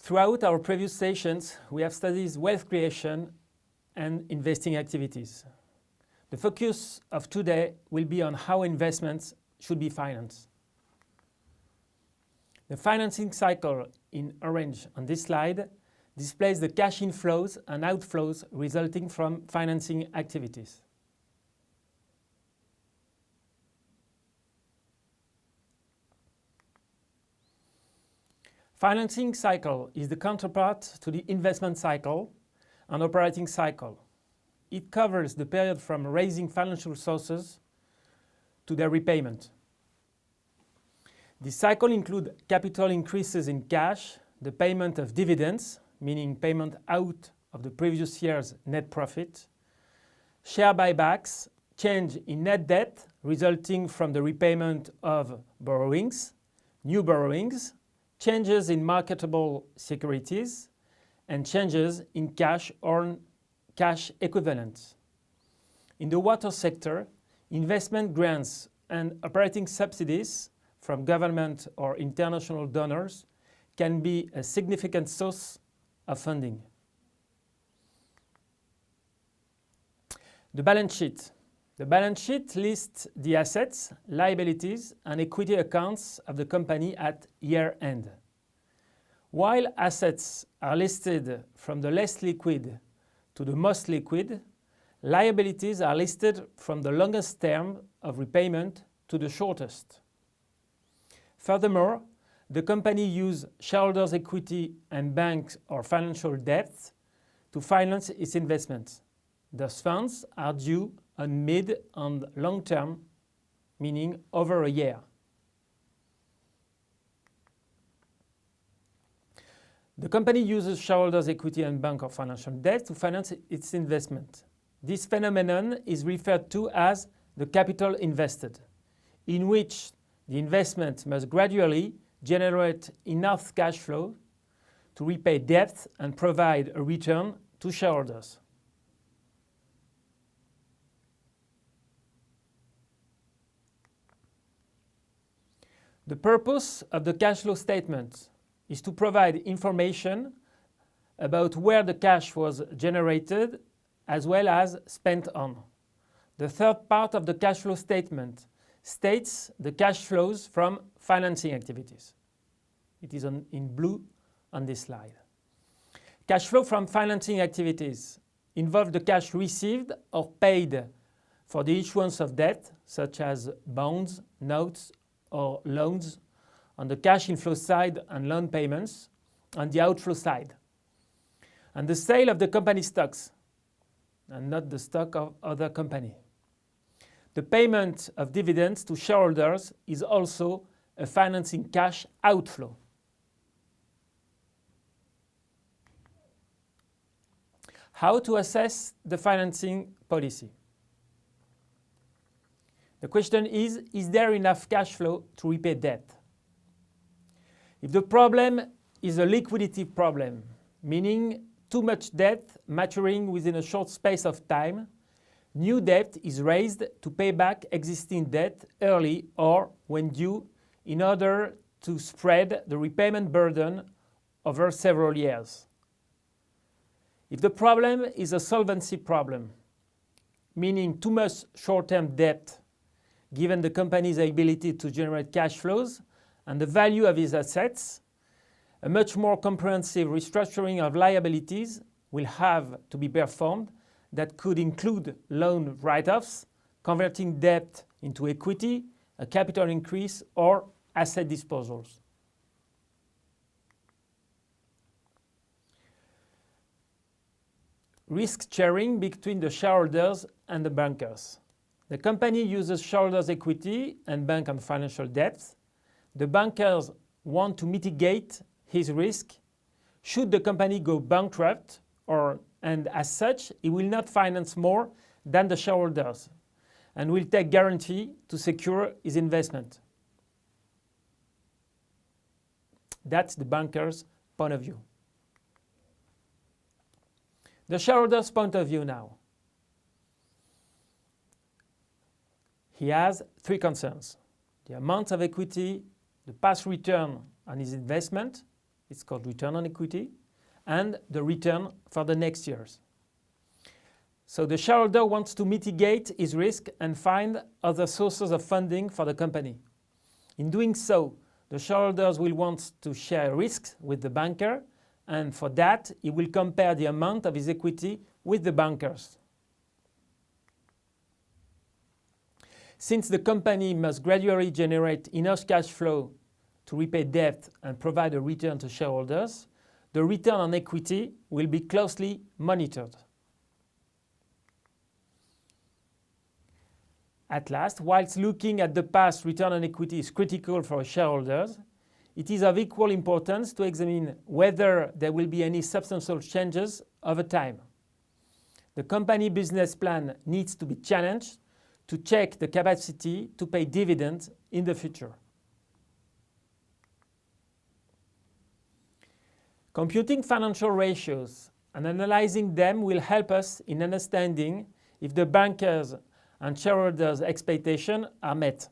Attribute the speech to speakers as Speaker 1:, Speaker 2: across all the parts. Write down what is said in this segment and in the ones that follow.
Speaker 1: Throughout our previous sessions, we have studied wealth creation and investing activities. The focus of today will be on how investments should be financed. The financing cycle in orange on this slide displays the cash inflows and outflows resulting from financing activities. Financing cycle is the counterpart to the investment cycle and operating cycle. It covers the period from raising financial sources to their repayment. This cycle includes capital increases in cash, the payment of dividends, meaning payment out of the previous year's net profit, share buybacks, change in net debt resulting from the repayment of borrowings, new borrowings, changes in marketable securities, and changes in cash or cash equivalents. In the water sector, investment grants and operating subsidies from government or international donors can be a significant source of funding. The balance sheet. The balance sheet lists the assets, liabilities, and equity accounts of the company at year-end. While assets are listed from the less liquid to the most liquid, liabilities are listed from the longest term of repayment to the shortest. Furthermore, the company uses shareholders' equity and bank or financial debts to finance its investments. Those funds are due on mid and long term, meaning over a year. The company uses shareholders' equity and bank or financial debt to finance its investment. This phenomenon is referred to as the capital invested, in which the investment must gradually generate enough cash flow to repay debt and provide a return to shareholders. The purpose of the cash flow statement is to provide information about where the cash was generated as well as spent on. The third part of the cash flow statement states the cash flows from financing activities. It is in blue on this slide. Cash flow from financing activities involve the cash received or paid for the issuance of debt, such as bonds, notes, or loans on the cash inflow side and loan payments on the outflow side, and the sale of the company stocks and not the stock of other company. The payment of dividends to shareholders is also a financing cash outflow. How to assess the financing policy? The question is there enough cash flow to repay debt? If the problem is a liquidity problem, meaning too much debt maturing within a short space of time, new debt is raised to pay back existing debt early or when due in order to spread the repayment burden over several years. If the problem is a solvency problem, meaning too much short-term debt given the company's ability to generate cash flows and the value of its assets, a much more comprehensive restructuring of liabilities will have to be performed that could include loan write-offs, converting debt into equity, a capital increase, or asset disposals. Risk sharing between the shareholders and the bankers. The company uses shareholders' equity and bank and financial debts. The bankers want to mitigate his risk should the company go bankrupt, and as such, he will not finance more than the shareholders and will take guarantee to secure his investment. That's the banker's point of view. The shareholder's point of view now. He has three concerns: the amount of equity, the past return on his investment, it's called return on equity, and the return for the next years. So the shareholder wants to mitigate his risk and find other sources of funding for the company. In doing so, the shareholders will want to share risks with the banker, and for that, he will compare the amount of his equity with the bankers. Since the company must gradually generate enough cash flow to repay debt and provide a return to shareholders, the return on equity will be closely monitored. At last, whilst looking at the past, return on equity is critical for shareholders, it is of equal importance to examine whether there will be any substantial changes over time. The company business plan needs to be challenged to check the capacity to pay dividends in the future. Computing financial ratios and analyzing them will help us in understanding if the bankers' and shareholders' expectations are met.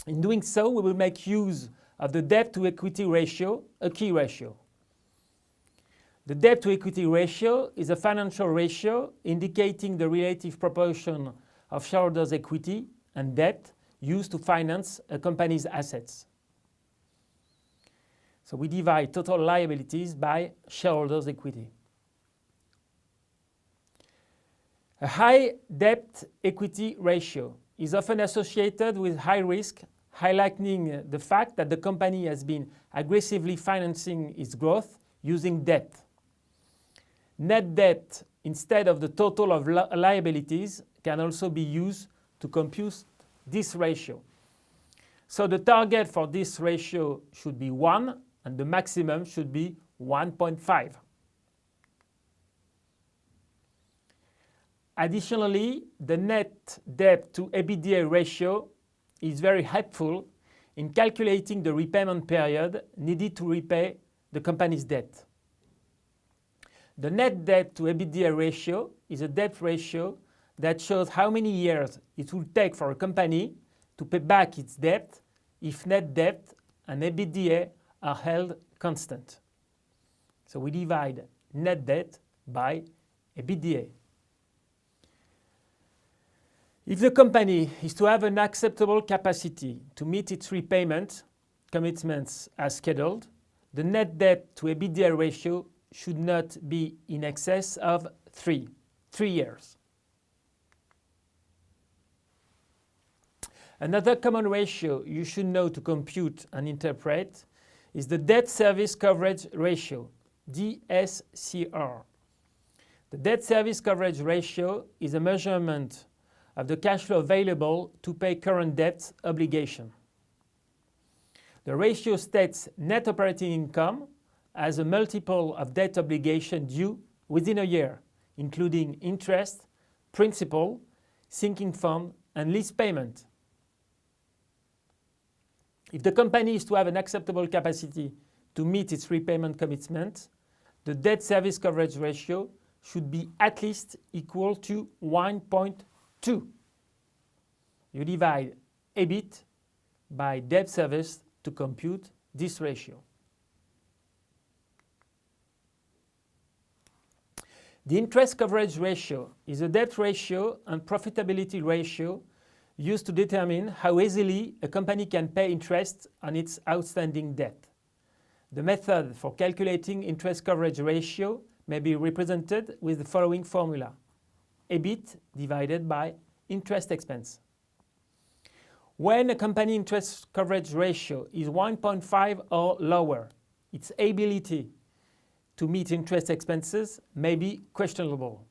Speaker 1: In doing so, we will make use of the debt-to-equity ratio, a key ratio. The debt-to-equity ratio is a financial ratio indicating the relative proportion of shareholders' equity and debt used to finance a company's assets. So we divide total liabilities by shareholders' equity. A high debt-equity ratio is often associated with high risk, highlighting the fact that the company has been aggressively financing its growth using debt. Net debt instead of the total of liabilities can also be used to compute this ratio. So the target for this ratio should be 1 and the maximum should be 1.5. Additionally, the net debt to EBITDA ratio is very helpful in calculating the repayment period needed to repay the company's debt. The net debt to EBITDA ratio is a debt ratio that shows how many years it will take for a company to pay back its debt if net debt and EBITDA are held constant. So we divide net debt by EBITDA. If the company is to have an acceptable capacity to meet its repayment commitments as scheduled, the net debt to EBITDA ratio should not be in excess of 3 years. Another common ratio you should know to compute and interpret is the debt service coverage ratio, DSCR. The debt service coverage ratio is a measurement of the cash flow available to pay current debt obligation. The ratio states net operating income as a multiple of debt obligation due within a year, including interest, principal, sinking fund, and lease payment. If the company is to have an acceptable capacity to meet its repayment commitment, the debt service coverage ratio should be at least equal to 1.2. You divide EBIT by debt service to compute this ratio. The interest coverage ratio is a debt ratio and profitability ratio used to determine how easily a company can pay interest on its outstanding debt. The method for calculating interest coverage ratio may be represented with the following formula: EBIT divided by interest expense. When a company interest coverage ratio is 1.5 or lower, its ability to meet interest expenses may be questionable,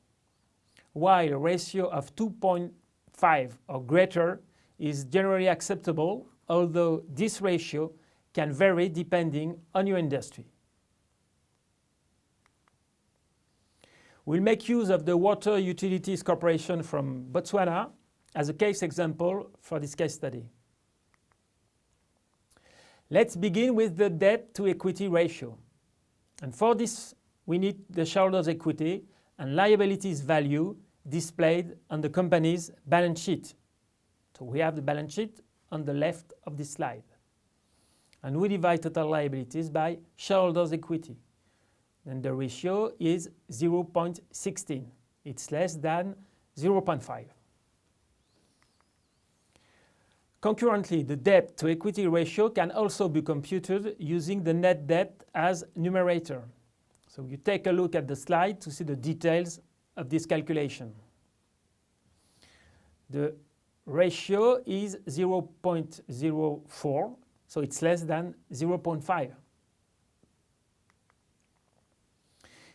Speaker 1: while a ratio of 2.5 or greater is generally acceptable, although this ratio can vary depending on your industry. We'll make use of the Water Utilities Corporation from Botswana as a case example for this case study. Let's begin with the debt to equity ratio. And for this, we need the shareholders' equity and liabilities value displayed on the company's balance sheet. So we have the balance sheet on the left of this slide. And we divide total liabilities by shareholders' equity. And the ratio is 0.16. It's less than 0.5. Concurrently, the debt-to-equity ratio can also be computed using the net debt as numerator. So you take a look at the slide to see the details of this calculation. The ratio is 0.04, so it's less than 0.5.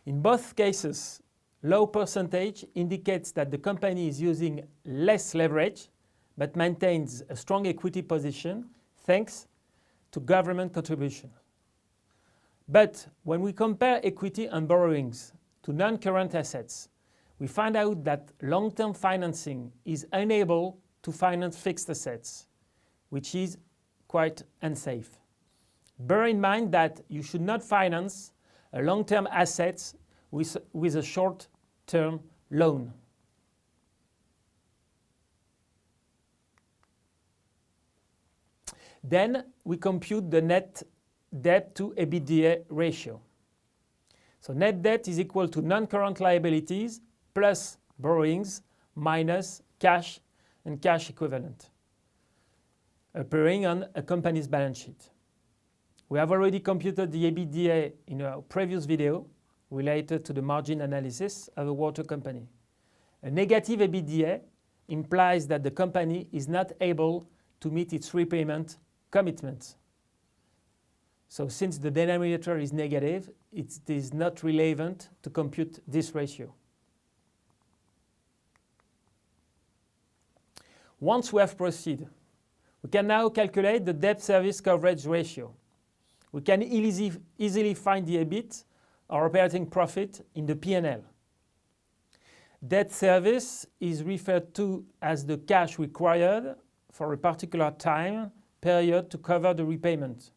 Speaker 1: In both cases, low percentage indicates that the company is using less leverage but maintains a strong equity position thanks to government contribution. But when we compare equity and borrowings to non-current assets, we find out that long-term financing is unable to finance fixed assets, which is quite unsafe. Bear in mind that you should not finance a long-term asset with a short-term loan. Then we compute the net debt to EBITDA ratio. So net debt is equal to non-current liabilities plus borrowings minus cash and cash equivalent, appearing on a company's balance sheet. We have already computed the EBITDA in our previous video related to the margin analysis of a water company. A negative EBITDA implies that the company is not able to meet its repayment commitments. So since the denominator is negative, it is not relevant to compute this ratio. Once we have proceeded, we can now calculate the debt service coverage ratio. We can easily find the EBIT or operating profit in the P&L. Debt service is referred to as the cash required for a particular time period to cover the repayment.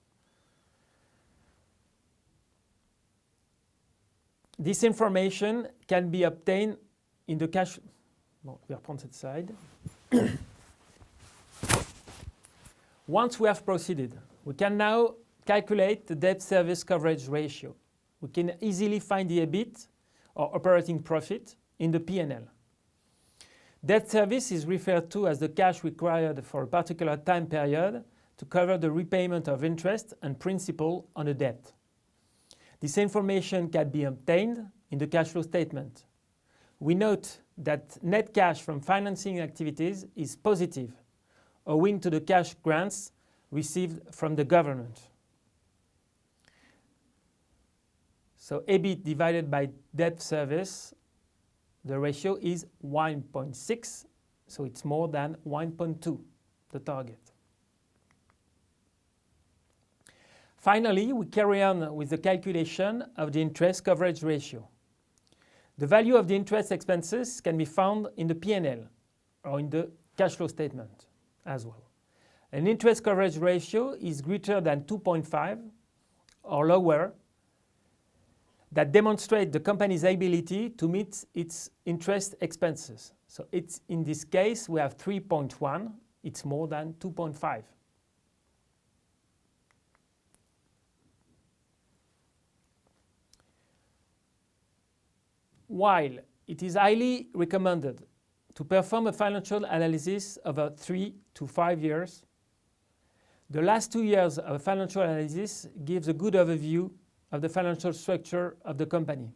Speaker 1: This information can be obtained in the cash. Bon, je vais reprendre cette slide. Once we have proceeded, we can now calculate the debt service coverage ratio. We can easily find the EBIT or operating profit in the P&L. Debt service is referred to as the cash required for a particular time period to cover the repayment of interest and principal on a debt. This information can be obtained in the cash flow statement. We note that net cash from financing activities is positive, owing to the cash grants received from the government. So EBIT divided by debt service, the ratio is 1.6, so it's more than 1.2, the target. Finally, we carry on with the calculation of the interest coverage ratio. The value of the interest expenses can be found in the P&L or in the cash flow statement as well. An interest coverage ratio is greater than 2.5 or lower that demonstrate the company's ability to meet its interest expenses. So it's, in this case, we have 3.1. It's more than 2.5. While it is highly recommended to perform a financial analysis over 3 to 5 years, the last 2 years of a financial analysis gives a good overview of the financial structure of the company.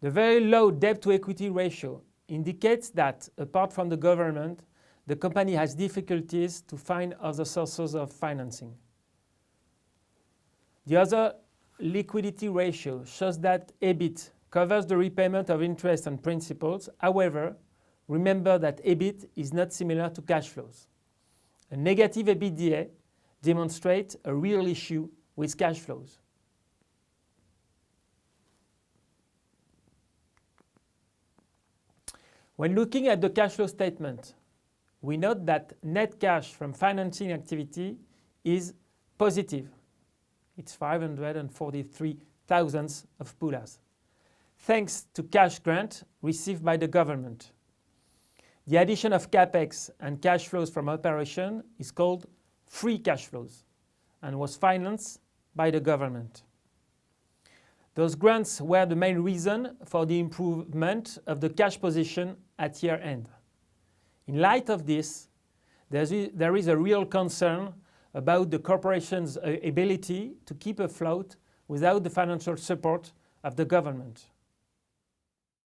Speaker 1: The very low debt-to-equity ratio indicates that, apart from the government, the company has difficulties to find other sources of financing. The other liquidity ratio shows that EBIT covers the repayment of interest and principals. However, remember that EBIT is not similar to cash flows. A negative EBITDA demonstrates a real issue with cash flows. When looking at the cash flow statement, we note that net cash from financing activity is positive. It's 543,000 of PULAs, thanks to cash grant received by the government. The addition of capex and cash flows from operation is called free cash flows. and was financed by the government. Those grants were the main reason for the improvement of the cash position at year end. In light of this, there is a real concern about the corporation's ability to keep afloat without the financial support of the government.